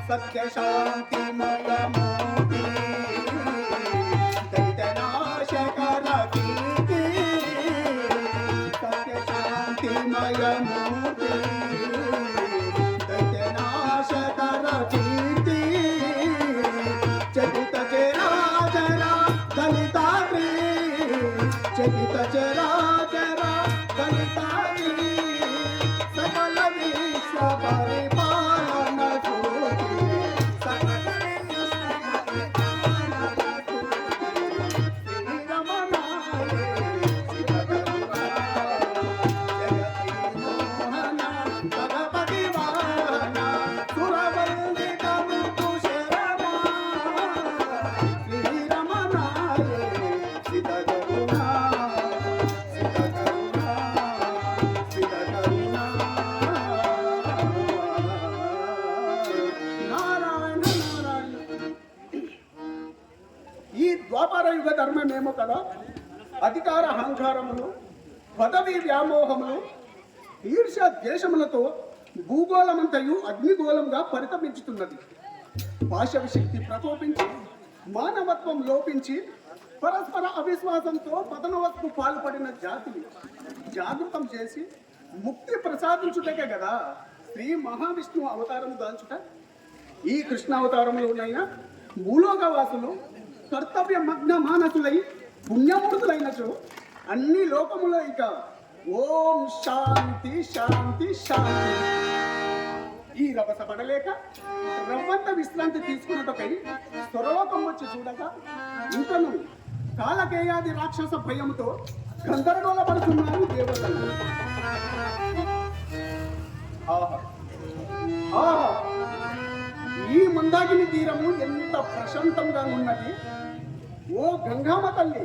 सत्य शांति मयमूर्ति दैत्यनाशकर कीर्ति सत्य शांति मयमूर्ति दैत्यनाशकर कीर्ति चकित चेरा चरा दलिताग्री चकित चेरा चरा दलिताग्री सकल विश्व परिपालन ద్వాపర యుగ ధర్మమేమో కదా అధికార అహంకారములు పదవి వ్యామోహములు ఈర్ష్య ద్వేషములతో భూగోళమంతయు అగ్నిగోళంగా పరితపించుతున్నది. భాష శక్తి ప్రకోపించి మానవత్వం లోపించి పరస్పర అవిశ్వాసంతో పతనవత్కు పాల్పడిన జాతిని జాగృతం చేసి ముక్తి ప్రసాదించుటకే కదా శ్రీ మహావిష్ణువు అవతారం దాల్చుట. ఈ కృష్ణ అవతారంలోనైనా భూలోకవాసులు కర్తవ్య మగ్న మానసులై పుణ్యమూర్తులైనచో అన్ని లోకములో ఇక ఓం శాంతి శాంతి శాంతి. ఈ రభస పడలేక రవ్వంత విశ్రాంతి తీసుకున్నటపై స్వరలోకం వచ్చి చూడగా ఇంకను కాలకేయాది రాక్షస భయంతో గందరగోళ పడుతున్నారు దేవతలు. ఆహా ఆహా, ఈ మందాకిని తీరము ఎంత ప్రశాంతంగా ఉన్నది. ఓ గంగామ తల్లి,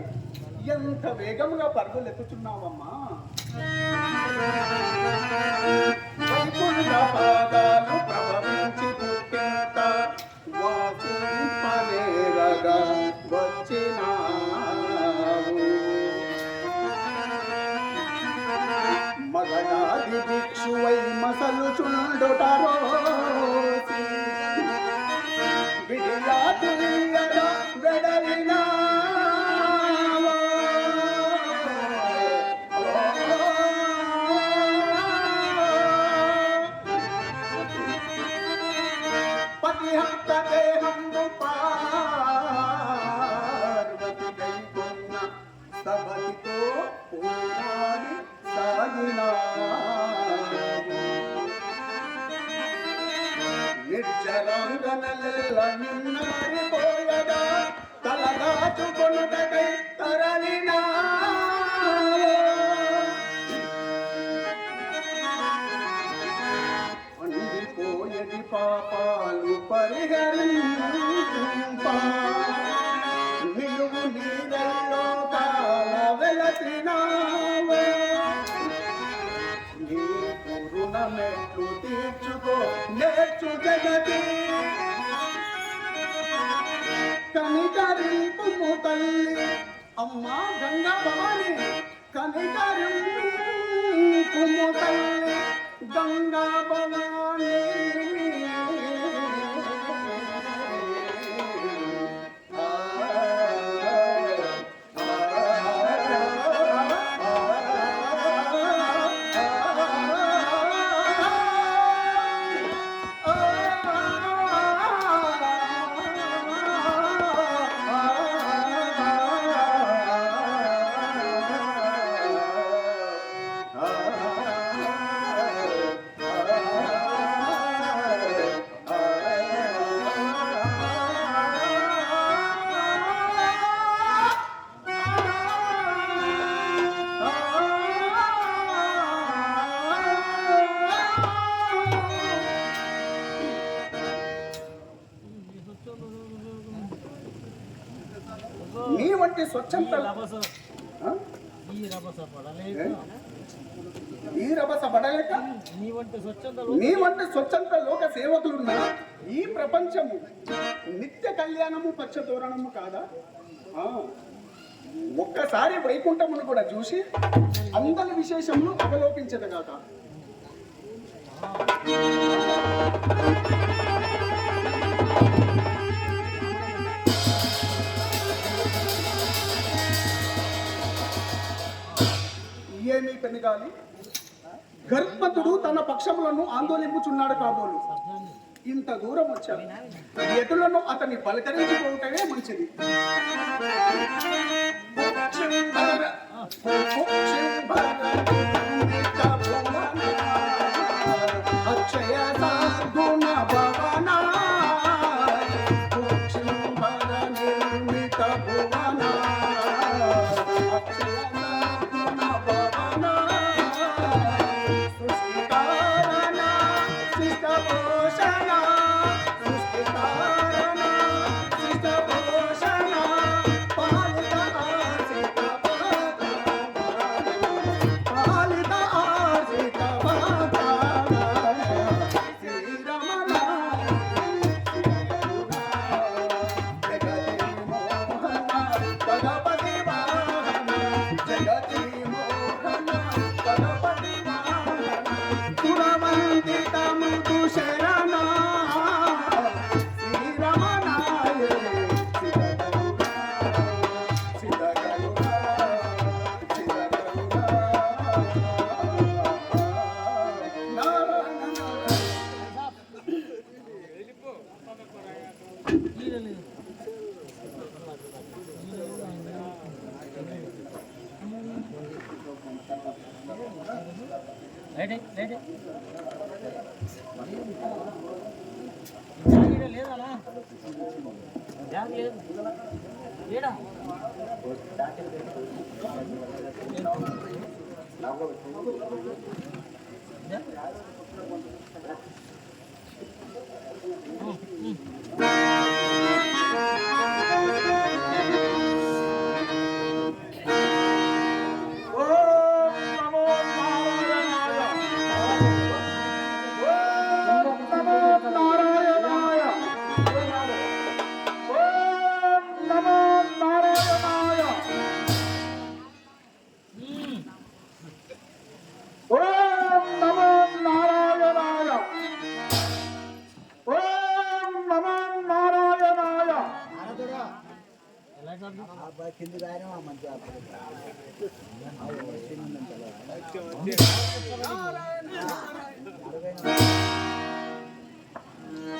ఎంత వేగంగా పరుగులెత్తుతున్నావమ్మా. పాదాలు ప్రభవించి పుట్టింత వాసుపనేరగా వచ్చినావు. మగనాది భిక్షువై మసలు చుండుటరో వెడలినా పతి హంత దేహంబు పార్వతి దైకున్న సభతితో పోరాడి సాగినా. నిర్జరాంగనల్ల నిన్నారిపోయగా తలదాచుకొనుటకై తరలినా. అందిపోయని పాపాలు పరిహరింప నిలువు నీరల్లో కాల వెలసినావే. నీ పూర్ణమెట్లు తీర్చుకో నేర్చు జగతి. కనికరింపుము తల్లి అమ్మా గంగా భవాని, కనికరింపుము తల్లి గంగా భవాని. స్వచ్ఛంత ఈ రభస పడలేక నీ వంటి స్వచ్ఛంత లోక సేవకులున్న ఈ ప్రపంచము నిత్య కళ్యాణము పచ్చతోరణము కాదా? ఒక్కసారి వైకుంఠమును కూడా చూసి అందరి విశేషములు అవలోకించదగాక. ఏమీ పెనుగాలి, గర్భతుడు తన పక్షములను ఆందోళింపుచున్నాడు కాబోలు. ఇంత దూరం వచ్చాడు, ఎటులను అతన్ని పలకరించుకోవటమే మంచిది. అక్షయ గుణ భవన నిర్మిత భువన అక్షయ గుణ భవన సృష్టికారణ శిష్టభూషణ సృష్టికారణ శిష్టభూషణ పాలిత ఆర్జిత పాలిత ఆర్జిత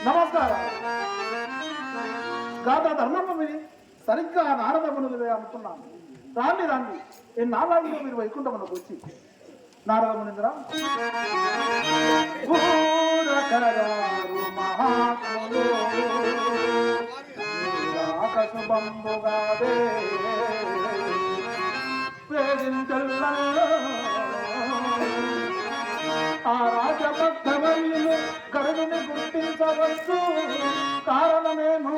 నమస్కారం. గాత ధర్మము విని సరిగ్గా నారద మునులవే అనుకున్నాను. రాండి రాండి, ఎన్నాళ్ళలో మీరు వైకుంఠమునకు వచ్చి. నారద మునింద్ర, శుభంబుగాదే ఆ రాజభక్తవల్లిని గరుడుని గుర్తించవచ్చు. కారణమేమో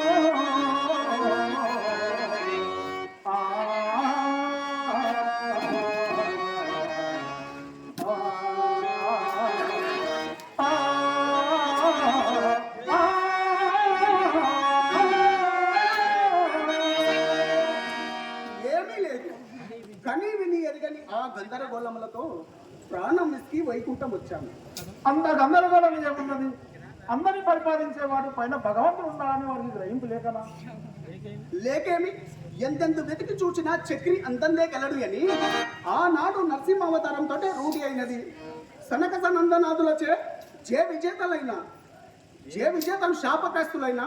ఏమీ లేదు. కనీ విని ఎరగని ఆ గందరగోళములతో ప్రాణం విసికి వైకుంఠం వచ్చాము. అంత గందరగోళం ఏమున్నది? అందరినీ పరిపాలించేవాడు పైన భగవంతుడు ఉన్నాడని వారికి గ్రహింపు లేకనా? లేకేమి, ఎంతెంత వెతికి చూసినా చక్రి అంతందే కలడు అని ఆనాడు నరసింహ అవతారంతో రూఢి అయినది. సనక సనందనాథులచే జయ విజేతలు శాపగ్రస్తులైన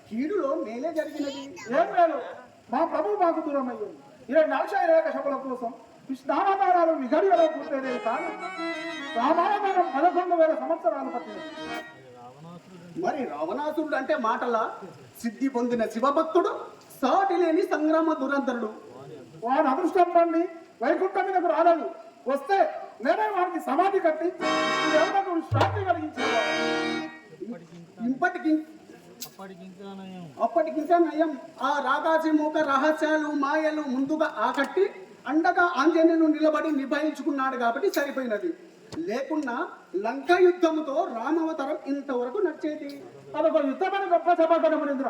కీడులో మేలే జరిగినది. ఏం లేదు, మా ప్రభు మాకు దూరం అయ్యింది. 24 కశపుల కోసం కృష్ణావతారాలు విఘడియలో పూర్తయినవి కానీ రామావతారం 11,000 సంవత్సరాలు పట్టింది. మరి రావణాసురుడు అంటే మాటలా సిద్ధి పొందిన శివభక్తుడు, సాటి లేని సంగ్రామ దురంతరుడు. వాడు అదృష్టం పండి వైకుంఠం మీదకు రాలేదు. వస్తే నేనే వారికి సమాధి కట్టి శాంతి కలిగించేవాడు. అప్పటికింకా నయం. ఆ రాగాసిముఖ రహస్యాలు మాయలు ముందుగా ఆకట్టి అండగా ఆంజనేయులు నిలబడి నిభాయించుకున్నాడు కాబట్టి సరిపోయినది. లేకున్నా లంకా యుద్ధముతో రామావతారం ఇంతవరకు నడిచేది. అదొక యుద్ధమైన గొప్ప సమాధానమునింద్ర.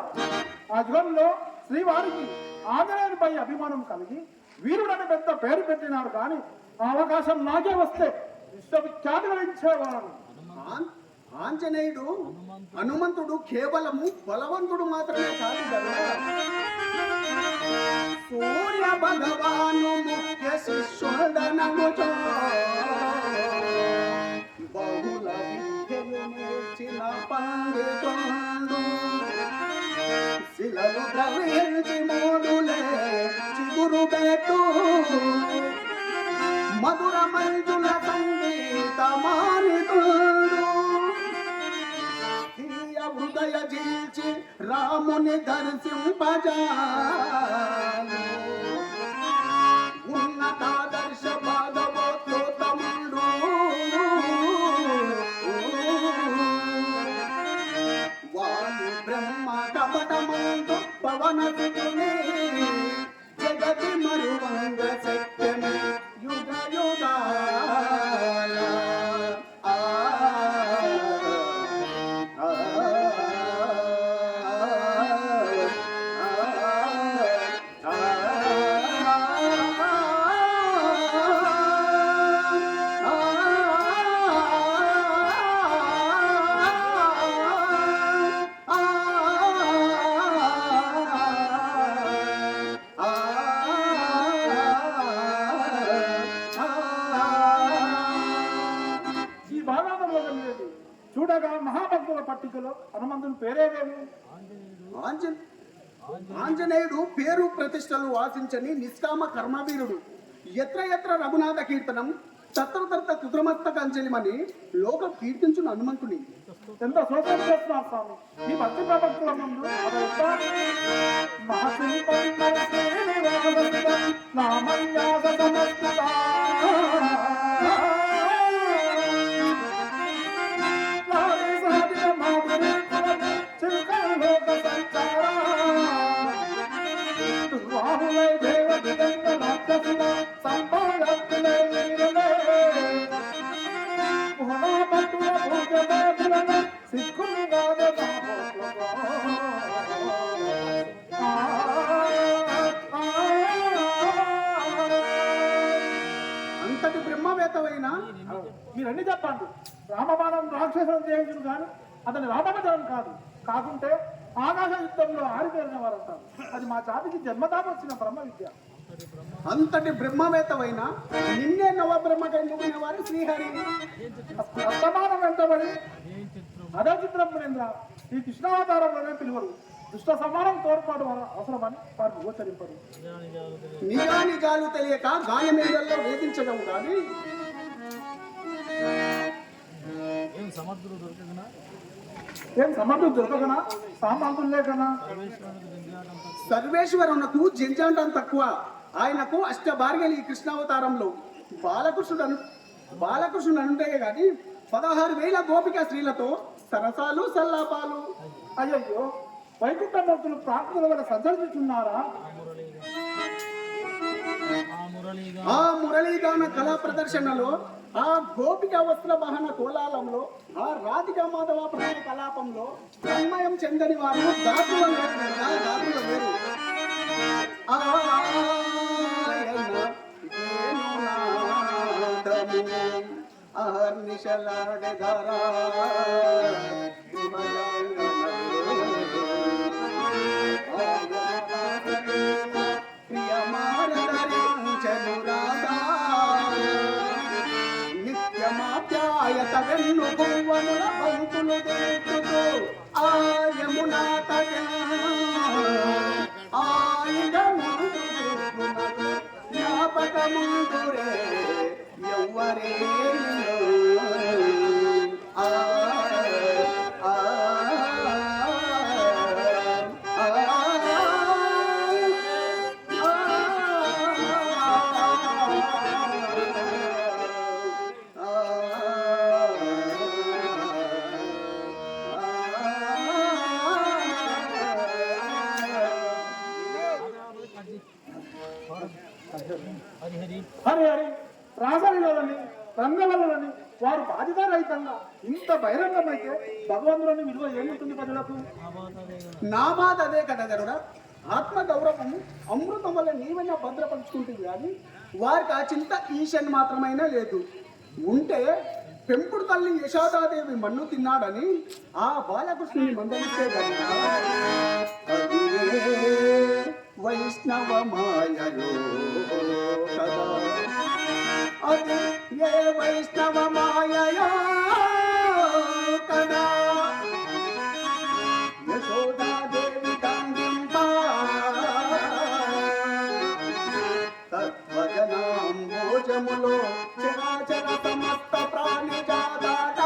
ఆ యుగంలో శ్రీవారికి ఆంజనేయునిపై అభిమానం కలిగి వీరుడని పెద్ద పేరు పెట్టినాడు. కానీ ఆ అవకాశం నాకే వస్తే విశ్వవిఖ్యాతి వహించేవాడు. ఆంజనేయుడు హనుమంతుడు కేవలము బలవంతుడు మాత్రమే కాదు కదా. సూర్య భగవాను ముఖ్య శిష్యుడనగుచో బహుళ విద్యలు నేర్చిన పండితుడు శిలలు ద్రవించి మోడులే చిగురు పెట్టు మధుర మంజుల సంగీత మానితుడు హృదయ జీల్చి రాముని దర్శింపజాను ఉన్నతాదర్శ భాగవతోత్తముడు వాయు బ్రహ్మ కపటమందు పవన సుతుని జగతి మరువంగ సత్యమే యుగ యుగాల చూడగా మహాభక్తుల పట్టికలో హనుమంతుని పేరేవేమి? ఆంజనేయుడు పేరు ప్రతిష్టలు ఆశించని నిష్కామ కర్మవీరుడు. ఎత్ర ఎత్ర రఘునాథ కీర్తనం తత్ర తత్ర కుద్రమస్తకంజలిమని లోకం కీర్తించున్న హనుమంతుని. ఎంత శోభం చేస్తున్నారు స్వామి ఈ భక్తి ప్రభక్తుల ముందు. అంతటి బ్రహ్మవేత్తవైనా మీరన్నీ చెప్పండి. రామబాణం రాక్షసులను చేయించు కానీ అతని రామభజనం కాదు. కాకుంటే ఆకాశ యుద్ధంలో ఆరితేరిన వారు అంటారు. అది మా జాతికి జన్మతాప వచ్చిన బ్రహ్మ విద్య. అంతటి బ్రహ్మవేత్తవైనా నిన్నే నవబ్రహ్మగా ఎన్నుకునేవారు శ్రీహరి. వర్తమానం వెంటబడి అదే చిత్రమునింద్ర ఈ కృష్ణావతారంలోనే పిలువరు. దుష్ట సమానం తోడ్పాటు అవసరమని వారు గోచరింపరు. నిజానిజాలు తెలియక గాలి మేడల్లో వేధించడం కానీ ఏం సమర్థులు దొరకగనా సామంతులు లేకనా? సర్వేశ్వరునకు జంజాండం తక్కువ. ఆయనకు అష్టభార్యలు ఈ కృష్ణావతారంలో బాలకృష్ణుడు అంటే గాని 16,000 గోపిక స్త్రీలతో సరసాలు సల్లాపాలు. అయ్యయ్యో వైకుంఠమూర్తులు ప్రార్థనల వల్ల సంచరించున్నారా? ఆ మురళీగాన కళా ప్రదర్శనలో, ఆ గోపిక వస్త్ర వాహన కోలాలంలో, ఆ రాధికా మాధవ ప్రణయ కలాపంలో తన్మయం చెందని వారు దాతుల వేరు. అహర్నిశలాడధరా నిత్యమాప్యాయత వెన్ను భువనుల పంతులు దేకుతూ ఆయమునా తగ జ్ఞాపకముందురే ఎవ్వరే హరి హరి రాసలీలని రంగవల్లని వారు బాధ్యత రహితంగా ఇంత బహిరంగమైతే భగవంతుని విలువ ఏముంటుంది ప్రజలకు? నా బాధ అదే కదా గరుడ. ఆత్మ గౌరవం అమృతం వల్ల నీవైనా భద్రపరుచుకుంటుంది కానీ వారికి ఆ చింత ఈషన్ మాత్రమైనా లేదు. ఉంటే పెంపుడు తల్లి యశోదాదేవి మన్ను తిన్నాడని ఆ బాలకృష్ణుని మందలిస్తే వైష్ణవ మాయలో కదా, అది ఏ వైష్ణవ మాయయో కదా. యశోదాదేవి కాండింప తత్వజనాంబోజములో చరాచర సమస్త ప్రాణి జాత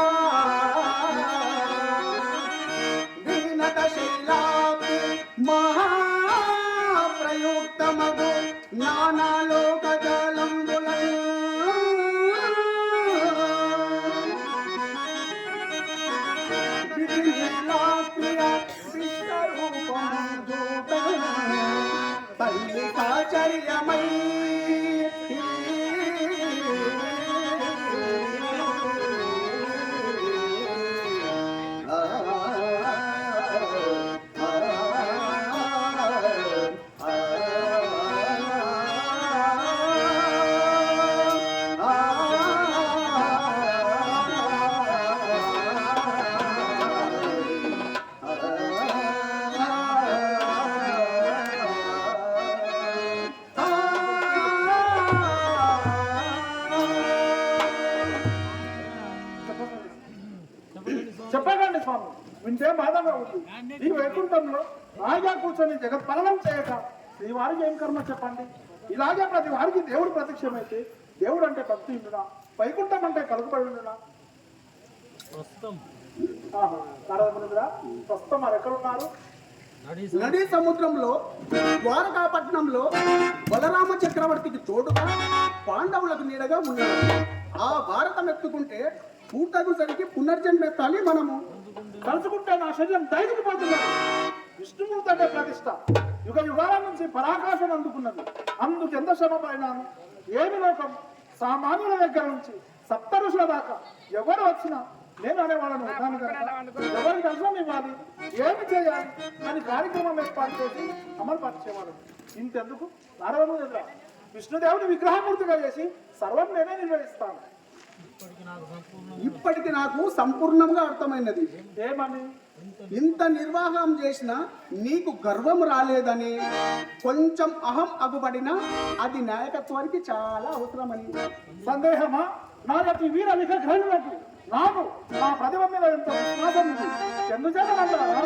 దీనత శైలాపి మహాప్రయుక్తమగు జ్ఞానాలోక జలంబులను తల్లి కాచర్యమై చెప్పకండి స్వామి, వింటే బాధగా ఉంది. ఈ వైకుంఠంలో రాజా కూర్చొని జగత్ పాలనం చేయక శ్రీవారికి ఏం కర్మ చెప్పండి? ఇలాగే ప్రతి వారికి దేవుడు ప్రత్యక్షమైతే దేవుడు అంటే భక్తి ఉండునా, వైకుంఠం అంటే కలుగుబడి ఉండునా? ప్రస్తుతం మరి ఎక్కడున్నారు? నదీ సముద్రంలో ద్వారకాపట్నంలో బలరామ చక్రవర్తికి తోడుగా పాండవులకు నీడగా ఉన్నారు. ఆ భారతం ఎత్తుకుంటే పూర్తగుసరికి పునర్జన్మెత్తాలి. మనము తలుచుకుంటే నా శరీరం దైదుకుపోతున్నది. విష్ణుమూర్తి అంటే ప్రతిష్ట యుగ యుగాల నుంచి పరాకాశం అందుకున్నది. అందుకెంత శ్రమ పడినాను. ఏమి లోకం సామాన్యుల దగ్గర నుంచి సప్త ఋషుల దాకా ఎవరు వచ్చినా నేను అనేవాళ్ళను విధానం కనుక ఎవరికి అర్థం ఇవ్వాలి, ఏమి చేయాలి అని కార్యక్రమం ఏర్పాటు చేసి అమలు పరిచేవాడు. ఇంతెందుకు నారదము దగ్గర విష్ణుదేవుని విగ్రహమూర్తిగా చేసి సర్వం నేనే నిర్వహిస్తాను. ఇప్పటికి నాకు సంపూర్ణంగా అర్థమైనది. ఏమని? ఇంత నిర్వాహం చేసినా నీకు గర్వం రాలేదని, కొంచెం అహం అగుపడినా అది నాయకత్వానికి చాలా అవసరమని. సందేహమా? నా యొక్క వీర విగ్రహులకు నాకు నా ప్రతిభ మీద ఎంత విశ్వాసం ఉంది. ఎందుచేతనంటారా?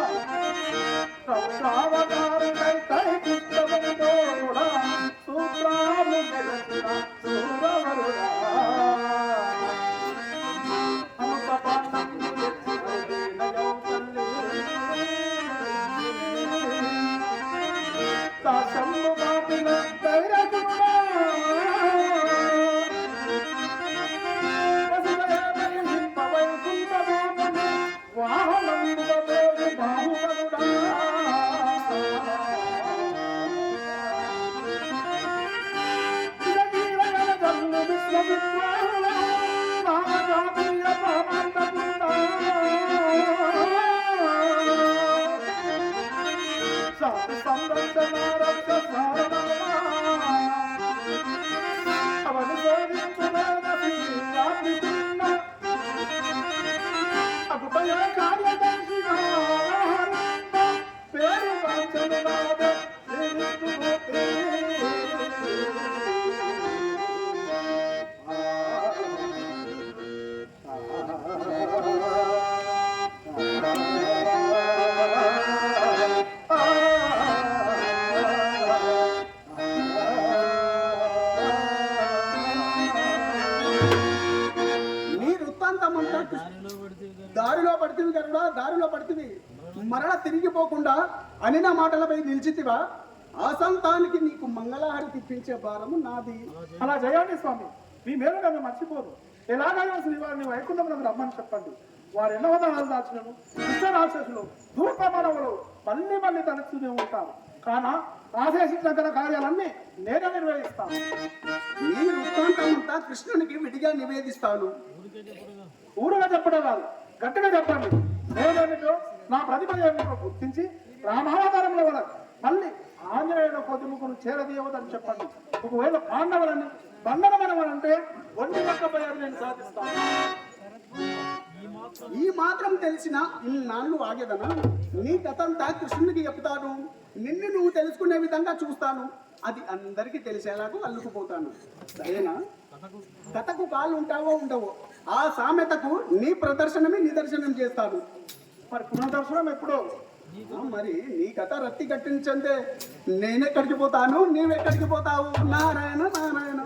దారిలో పడితివి మరణ తిరిగిపోకుండా అనిన మాటలపై నిలిచితివా? ఆ సంతానికి నీకు మంగళహారి తిప్పించే భారము నాది. అలా చేయండి స్వామి, మీ మేలు నన్ను మర్చిపోదు. ఎలాగైనా శ్రీవారిని వైకుంఠంలోకి రమ్మని చెప్పండి. వారు ఎన్నో దానాలు దాచినను దుష్ట రాక్షసులు ధూప మనవులు మళ్ళీ తలచునే ఉంటారు. కానా ఆశించిన కార్యాలన్నీ నేనే నిర్వహిస్తాను. నీ వృత్తాంతమంతా కృష్ణునికి విడిగా నివేదిస్తాను. ఊరుగా చెప్పడం కాదు, గట్టిగా చెప్పండి. నేనేమిటో నా ప్రతిభ ఏమిటో గుర్తించి రామావతారంలో వల్ల మళ్ళీ ఆంజనేయుడు కొద్దిముఖను చేరదీయవద్దని చెప్పండి. ఒకవేళ పాండవులని బంధనమనమనంటే ఒంటి పక్కపోయారు నేను సాధిస్తాను. ఈ మాత్రం తెలిసిన ఇన్నాళ్ళు ఆగేదనా? నీ కథంతా కృష్ణునికి చెప్తాను. నిన్ను నువ్వు తెలుసుకునే విధంగా చూస్తాను. అది అందరికీ తెలిసేలాగా అల్లుకుపోతాను. సరేనా? కథకు కాళ్ళు ఉంటావో ఉండవో ఆ సామెతకు నీ ప్రదర్శనమే నిదర్శనం చేస్తాను. మరి పునర్దర్శనం ఎప్పుడో? మరి నీ కథ రత్తి కట్టించంటే నేనెక్కడికి పోతాను, నీవెక్కడికి పోతావు? నారాయణ నారాయణ.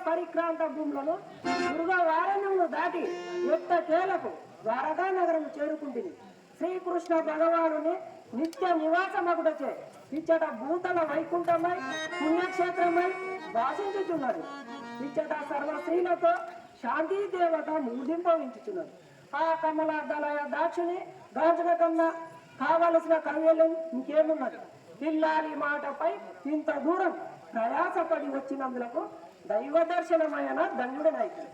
పరిక్రాంత భూములను దుర్గవారణ్యమును దాటి యుక్త కేలకు ద్వారకా నగరం చేరుకుంటుంది. శ్రీకృష్ణ భగవానుని నిత్య నివాసమగుటచే ఇచ్చట భూతల వైకుంఠమై పుణ్యక్షేత్రమై వాసించుచున్నది. ఇచ్చట సర్వశ్రీలతో శాంతి దేవత మూర్తింపవించుచున్నది. ఆ కమలాదలయ దాక్షిని గాంచన కన్నా కావలసిన కవ్యలం ఇంకేమున్నది? పిల్లాలి మాటపై ఇంత దూరం ప్రయాసపడి వచ్చినందులకు దైవ దర్శనమైన ధన్యుడనైతే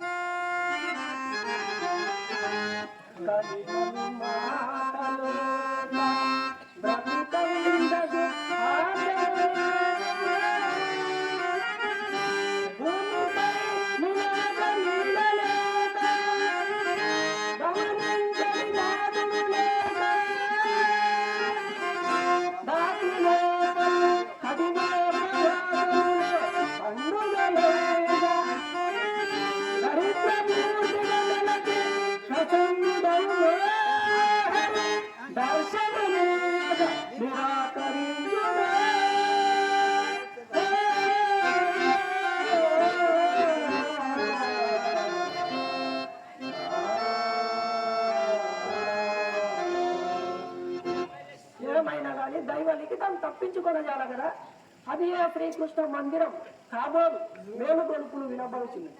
తప్పించుకొనజాల కదా. అది శ్రీకృష్ణ మందిరం కాబోలు మేలు కొలుపులు వినబడుతుంది.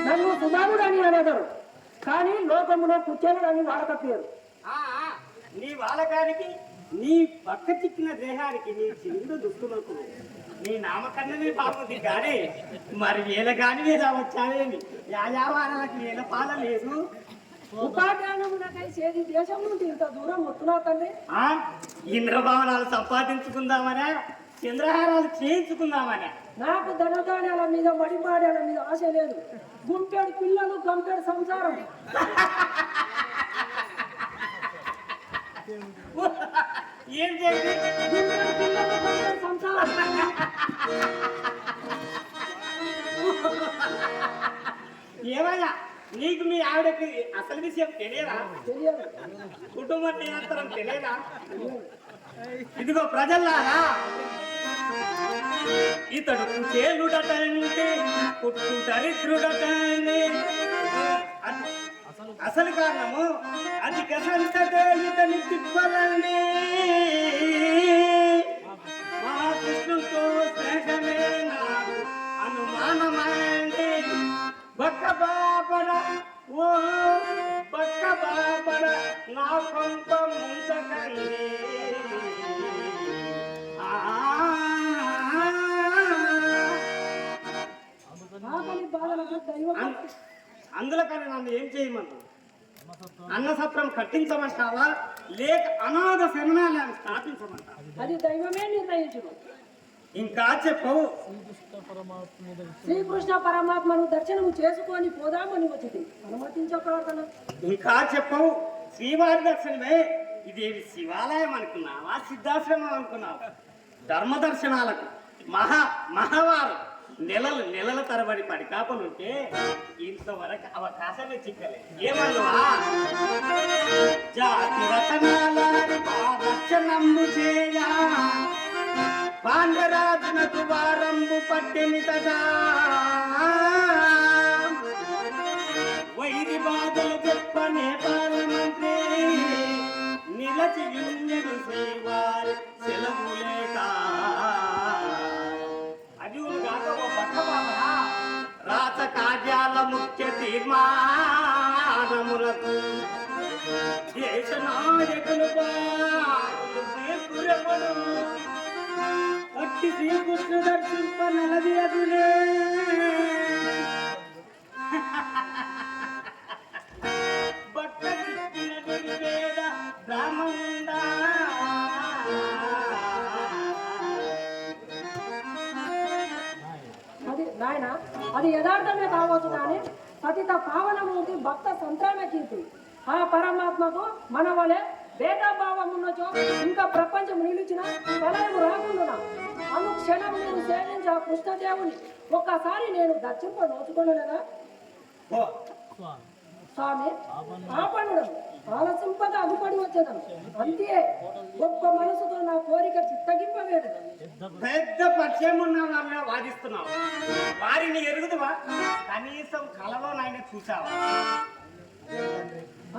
నన్ను సుధాముడు అని అనేదారు, కానీ లోకములో కుచేలుడు అని వాడక పేరు. నీ వాలకానికి నీ పక్క చిక్కిన దేహానికి నీ చిన్న దుస్తులకు నీ నామకన్నమే బాగుంది కానీ మరి వేల కాని వేల వచ్చావేమి యాయావారాలకు వేల పాల లేదు. ఉపాధ్యాయునకై చేది దేశం నుండి ఇంత దూరం వస్తున్నా తల్లి. ఆ ఇంద్రభవనాలు సంపాదించుకుందామనే, చంద్రహారాలు చేయించుకుందామనే. నాకు ధనధాన్యాల మీద మడిమాడ్యాల మీద ఆశ లేదు. గుంపెడు పిల్లలు గంపెడు సంసారం. ఏం చేయండి గుంపెడు పిల్లలు గంపెడు సంసారం. ఏమయ్యా నీకు మీ ఆవిడకి అసలు విషయం తెలియదా? తెలియదు. కుటుంబ నియంత్రణ తెలియదా? ఇదిగో ప్రజల్లారా, ఇతడు కుచేలుడటంటే పుట్టు దరిద్రుడటండి. అసలు కారణము అధిక సంతతే ఇతని తిప్పలండి. మహాకృష్ణుతో స్నేహమే నాకు అనుమానమండి. బక్క బాపడ ఓ బక్క బాపడ నా కొంత ముంచకండి. ఆకలి బాధలకు దైవం అందులో కానీ నన్ను ఏం చేయమంటావు? అన్న సత్రం కట్టించమంటావా లేక అనాథ శరణాలయాన్ని స్థాపించమంటావా? అది దైవమే నిర్ణయించును. ఇంకా చెప్పవు. శ్రీకృష్ణ పరమాత్మను దర్శనము చేసుకొని పోదామని వచ్చింది. అనుమతించ ప్రార్థన. ఇంకా చెప్పవు. శ్రీవారి దర్శనమే ఇదేవి శివాలయం అనుకున్నావా సిద్ధాశ్రమం అనుకున్నావా? ధర్మ దర్శనాలకు మహావారు నెలల తరబడి పడికాపలుంటే ఇంతవరకు అవకాశమే చిక్కలేదు. ఏమన్నావా? జాతి రతనాల రక్షణంబు చేయా పాండరాజునకు వారంబు పట్టెనితగా వైరి బాధలు గొప్ప నేపాల మంత్రి నిలచి యుంజడు శ్రీవారి సెలవు లేక అదివులు కాక ఓ పట్టబాబా రాత కార్యాల ముఖ్య తీర్మానములకు దేశ నాయకులు అట్టి శ్రీకృష్ణ దర్శింప నలది అదులే. బట్ట చిక్కిన నిర్వేద బ్రాహ్మణుడా అది నాయన అది యథార్థమే కావచ్చు కానీ పతిత పావనమూర్తి భక్త సంతాన కీర్తి. ఆ పరమాత్మకు మన వలె భేదభావం ఉన్నచో ఇంకా ప్రపంచం నిలిచిన ప్రళయం రాకుండా అనుక్షణం నేను సేవించి ఆ కృష్ణదేవుని ఒక్కసారి నేను దర్శింప నోచుకోలేదా స్వామి? ఆపణుడు ఆలసింపద అగుపడి వచ్చేదను. అంతే గొప్ప మనసుతో నా కోరిక చిత్తగింపవేడు. పెద్ద పరిచయం ఉన్న వాళ్ళ వాదిస్తున్నావు. వారిని ఎరుగుదువా? కనీసం కలలోనైనా చూసావా?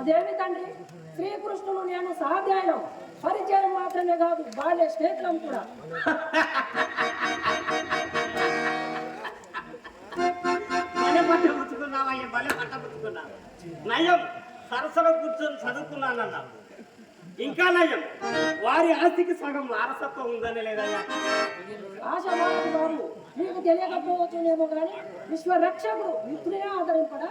అదేమి తండ్రి, శ్రీకృష్ణుడు నేను సాధ్యాయనం పరిచయం మాత్రమే కాదు బాల్య స్నేహితులం కూడా. బలే పట్టబుచ్చుకున్నావు. నయం సరసలో కూర్చొని చదువుకున్నానన్నావు. ఇంకా నయం వారి ఆస్తికి సగం వారసత్వం ఉందని లేదయ్యా. ఆశావాది బాబు నీకు తెలియకపోవచ్చునేమో కానీ విశ్వరక్షకుడు మిత్రుడే ఆదరింపడా?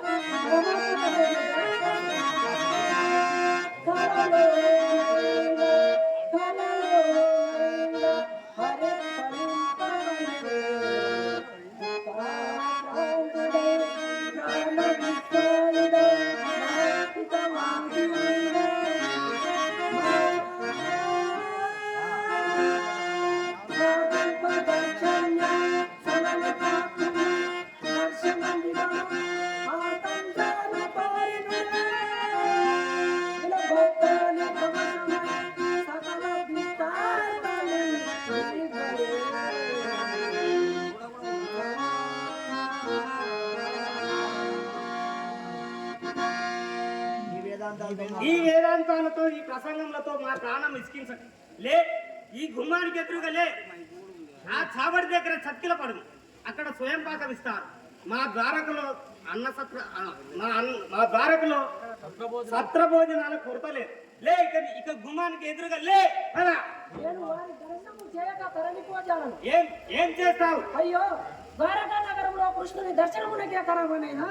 ఈ వేదాంతాలతో ఈ ప్రసంగంలతో మా ప్రాణం ఇసుకించండి. లే, ఈ గుమ్మానికి ఎదురుగా లే. ఆ చావడి దగ్గర చతికిల పడు. అక్కడ స్వయం పాకం ఇస్తారు. మా ద్వారకలో మా ద్వారకలో సత్ర భోజనాలు కొరతలేదు. లే ఇక గుమ్మానికి ఎదురుగా లే కదా. నేను వారి దర్శనం చేయక తరలిపోజాలను. ఏం చేస్తావు? అయ్యో, ద్వారకా నగరంలో కృష్ణుని దర్శనమునకే కరమనేనా?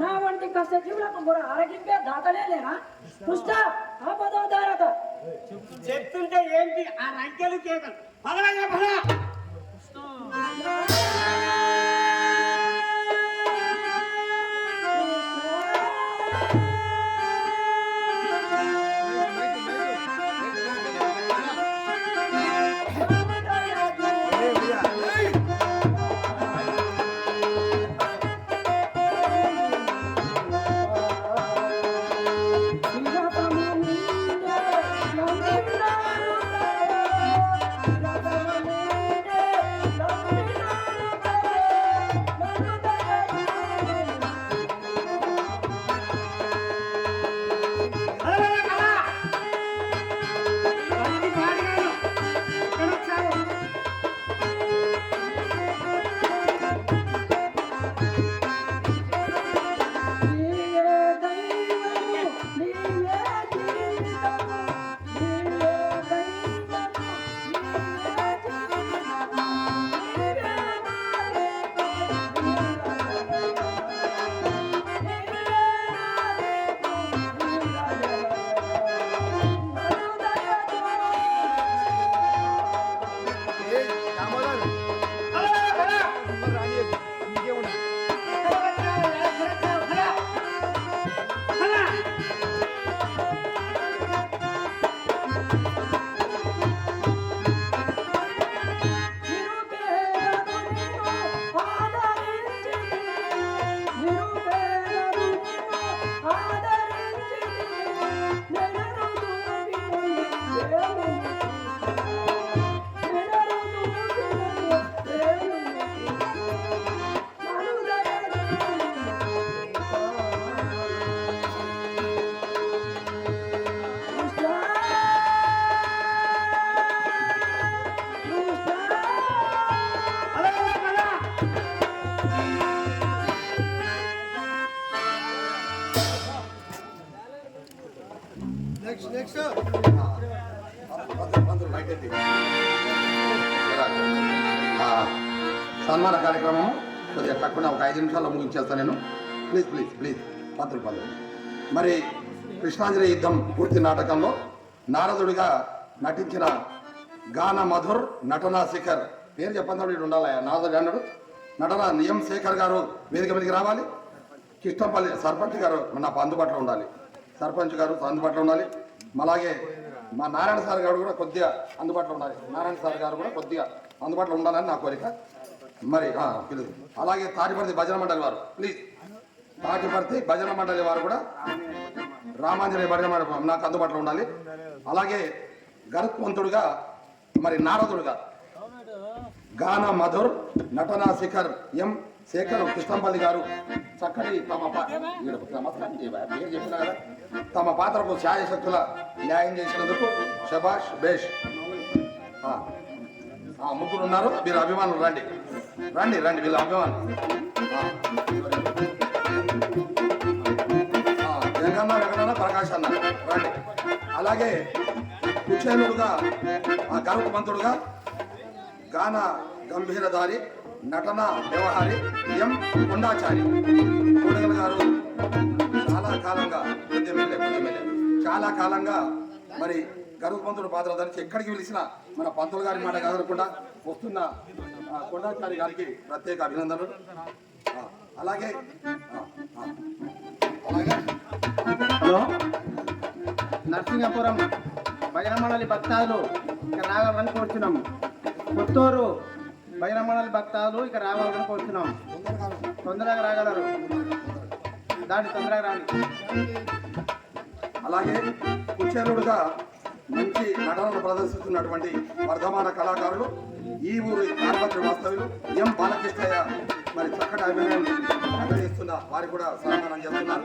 నా వంటి కష్ట జీవులకు కూడా ఆరగింపే దాతలే లేరా? కృష్ణ ఆపదో దారక చెప్తుంటే ఏంటి ఆ రంకెలు కేకలు? పదవయ్యా పద. సన్మాన కార్యక్రమం కొద్దిగా తక్కువ ఒక 5 నిమిషాల్లో ముగించేస్తాను నేను. ప్లీజ్ ప్లీజ్ ప్లీజ్ పంతులు. మరి కృష్ణాంజలి యుద్ధం పూర్తి నాటకంలో నారదుడిగా నటించిన గాన మధుర్ నటనా శేఖర్ పేరు చెప్పండి ఉండాలి. నారదుడు అన్నాడు నటన నియం శేఖర్ గారు వేదిక మీదకి రావాలి. కిష్టంపల్లి సర్పంచ్ గారు నాకు అందుబాటులో ఉండాలి. సర్పంచ్ గారు అందుబాటులో ఉండాలి. అలాగే మా నారాయణ సార్ గారు కూడా కొద్దిగా అందుబాటులో ఉండాలి. నారాయణ సార్ గారు కూడా కొద్దిగా అందుబాటులో ఉండాలని నా కోరిక. మరి పిలుదు. అలాగే తాటిపర్తి భజన మండలి వారు ప్లీజ్. తాటిపర్తి భజన మండలి వారు కూడా రామాంజనేయ భజన మండలి నాకు అందుబాటులో ఉండాలి. అలాగే గరుత్మంతుడుగా మరి నారదుడుగా గాన మధుర్ నటనా శేఖర్ ఎం శేఖర్ కృష్ణంపల్లి గారు చక్కటి తమ పాత్రకు ఛాయశక్తుల న్యాయం చేసినందుకు శబాష్ బేష్. ముగ్గురు ఉన్నారు. మీరు అభిమానులు రండి రండి రండి వీళ్ళ అభిమానులు జగన్న వెంకన్న ప్రకాష్ అన్న రండి. అలాగే కుచేలుడుగా గరుత్మంతుడుగా గాన గంభీరధారి నటన వ్యవహారి ఎం కొండాచారి కోడగల గారు చాలా కాలంగా మరి గరుత్మంతుడు పాత్ర ధరించి ఎక్కడికి పిలిచినా మన పంతులు గారి మాట కదలకుండా వస్తున్న కొండాచారి గారికి ప్రత్యేక అభినందనలు. అలాగే హలో, నరసింగపురం భజన మండలి భక్తాదులు ఇక్కడ రావాలని కోరుచున్నాము. పుత్తూరు భజన మండలి భక్తాదులు ఇక్కడ రావాలని కోరుచున్నాం. తొందరగా రాగలరు, దాన్ని తొందరగా రాండి. అలాగే కుచేలుడుగా మంచి నటనలు ప్రదర్శిస్తున్నటువంటి వర్ధమాన కళాకారులు ఈ ఊరు తాడిపత్రి వాస్తవ్యులు ఎం బాలకృష్ణయ్య మరి చక్కటి అభినయిస్తున్న వారికి కూడా సన్మానం చేస్తున్నారు.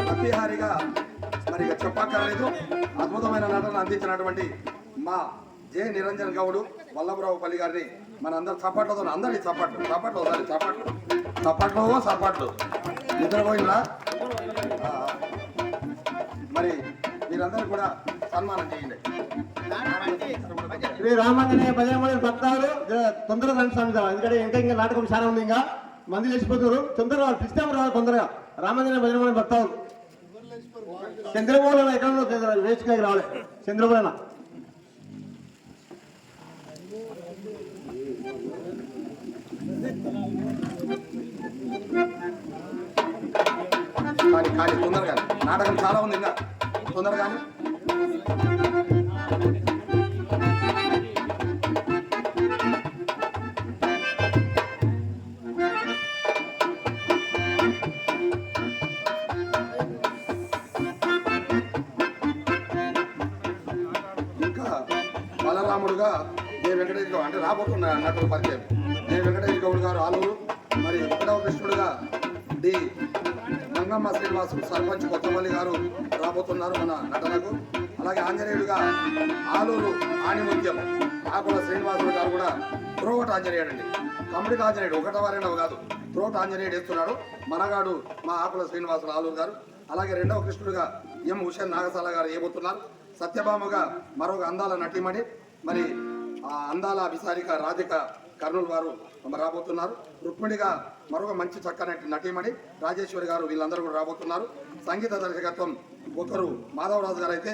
ప్రతిహారిగా మరి చెప్పక్కర్లేదు, అద్భుతమైన నటన అందించినటువంటి మా జె నిరంజన్ గౌడు వల్లభరావు పల్లి గారిని మన అందరి చప్పట్లతో అందరి చప్పట్లు చప్పట్లు చప్పట్లు చప్పట్లు సపాట్లు నిద్రపోయినరా? మరి మీరందరూ కూడా సన్మానం చేయండి. శ్రీ రామాంజనేయ భజనమండలి భక్తాలు తొందరగా రండి స్వామి, ఎందుకంటే ఇంకా నాటకం చాలా ఉంది, ఇంకా మంది లేచిపోతున్నారు. తొందరగా క్రిస్టియన్ రావాలి, తొందరగా రామాంజనేయ భజనమండలి భక్తాలు. చంద్రబాబు ఎక్కడ వేసుకు రావాలి, చంద్రబాబు కానీ తొందరగా, నాటకం చాలా ఉంది, ఇంకా తొందరగా. ఇంకా బలరాముడుగా జయ వెంకటేష్ గౌడ్, అంటే రాబోతున్న నటుల పరిచయం. జయ వెంకటేష్ గౌడ్ గారు ఆలూరు. మరి ఒకటవ కృష్ణుడుగా డి గంగమ్మ శ్రీనివాసు సర్పంచ్ కొత్తపల్లి గారు రాబోతున్నారు మన నటనకు. అలాగే ఆంజనేయుడుగా ఆలూరు ఆణిముత్యం ఆకుల శ్రీనివాసుడు గారు కూడా త్రోవట ఆంజనేయుడు అండి, కమిడికి ఆంజనేయుడు, ఒకటవ రెండవ కాదు, త్రోవట ఆంజనేయుడు వేస్తున్నాడు మనగాడు మా ఆకుల శ్రీనివాసుడు ఆలూరు గారు. అలాగే రెండవ కృష్ణుడుగా ఎం హుషేన్ నాగసాల గారు వేయబోతున్నారు. సత్యభామగా మరొక అందాల నటిమణి, మరి ఆ అందాల అభిసారిక రాధిక కర్నూలు వారు రాబోతున్నారు. రుక్మిణిగా మరొక మంచి చక్కని నటీమణి రాజేశ్వరి గారు, వీళ్ళందరూ కూడా రాబోతున్నారు. సంగీత దర్శకత్వం ఒకరు మాధవరాజు గారు అయితే